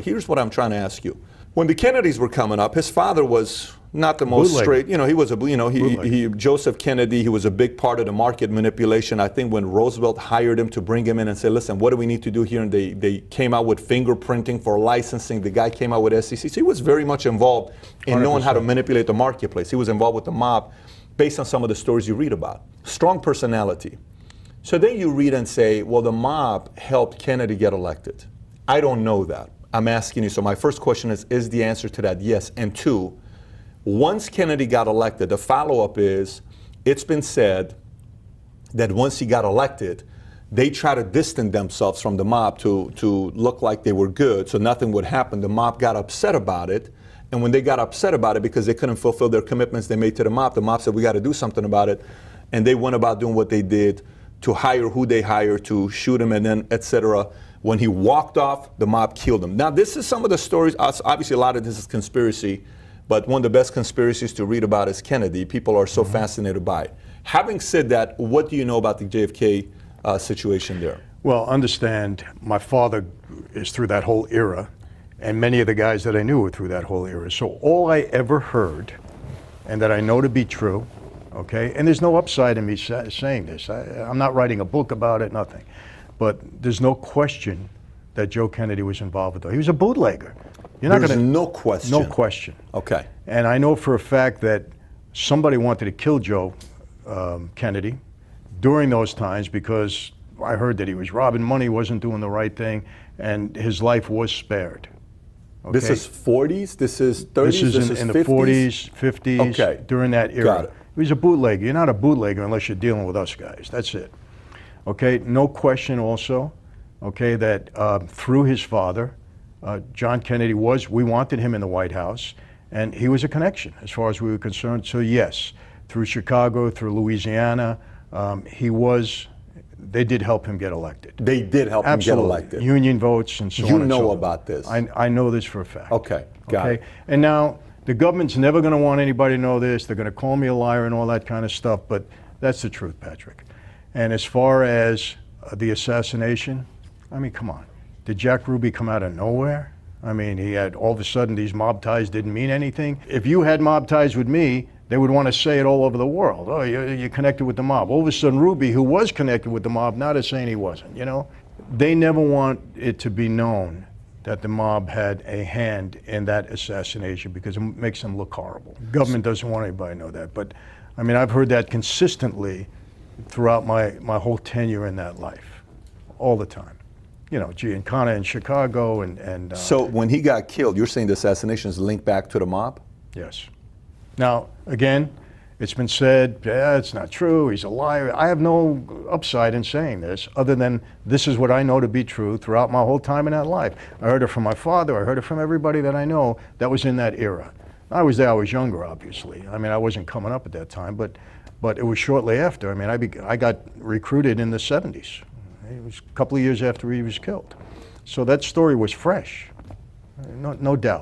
story. Here's what I'm trying to ask you. When the Kennedys were coming up, his father was not the most straight, he was Joseph Kennedy, he was a big part of the market manipulation. I think when Roosevelt hired him to bring him in and say, listen, what do we need to do here? And they came out with fingerprinting for licensing. The guy came out with SEC. So he was very much involved in 100%. Knowing how to manipulate the marketplace. He was involved with the mob based on some of the stories you read about. Strong personality. So then you read and say, well, the mob helped Kennedy get elected. I don't know that. I'm asking you. So my first question is the answer to that yes? And two, once Kennedy got elected, the follow-up is, it's been said that once he got elected, they try to distance themselves from the mob to look like they were good, so nothing would happen. The mob got upset about it, and when they got upset about it because they couldn't fulfill their commitments they made to the mob said, we got to do something about it, and they went about doing what they did to hire who they hired, to shoot him, and then et cetera. When he walked off, the mob killed him. Now, this is some of the stories. Obviously, a lot of this is conspiracy. But one of the best conspiracies to read about is Kennedy. People are so fascinated by it. Having said that, what do you know about the JFK situation there? Well, understand, my father is through that whole era, and many of the guys that I knew were through that whole era. So all I ever heard, and that I know to be true, okay, and there's no upside in me saying this. I'm not writing a book about it, nothing. But there's no question that Joe Kennedy was involved with it. He was a bootlegger. There's no question. No question. Okay. And I know for a fact that somebody wanted to kill Joe Kennedy during those times because I heard that he was robbing money, wasn't doing the right thing, and his life was spared. Okay? This is 40s? This is 30s? This is in the 40s, 50s, okay. During that era. Got it. He was a bootlegger. You're not a bootlegger unless you're dealing with us guys. That's it. Okay, no question also, okay, that through his father, John Kennedy we wanted him in the White House, and he was a connection as far as we were concerned. So yes, through Chicago, through Louisiana, they did help him get elected. They did help him get elected. Union votes and so on. You and know so about this. I know this for a fact. Okay, got it. And now, the government's never going to want anybody to know this. They're going to call me a liar and all that kind of stuff, but that's the truth, Patrick. And as far as the assassination, I mean, come on. Did Jack Ruby come out of nowhere? I mean, he had all of a sudden these mob ties didn't mean anything. If you had mob ties with me, they would want to say it all over the world. Oh, you're connected with the mob. All of a sudden, Ruby, who was connected with the mob, now they're saying he wasn't, They never want it to be known that the mob had a hand in that assassination because it makes them look horrible. Government doesn't want anybody to know that. But, I mean, I've heard that consistently throughout my whole tenure in that life, all the time. Giancana in Chicago and so when he got killed, you're saying the assassination is linked back to the mob? Yes. Now, again, it's been said, it's not true, he's a liar. I have no upside in saying this, other than this is what I know to be true throughout my whole time in that life. I heard it from my father, I heard it from everybody that I know that was in that era. I was there, I was younger, obviously. I mean, I wasn't coming up at that time, but it was shortly after. I mean, I got recruited in the 70s. It was a couple of years after he was killed. So that story was fresh, no doubt.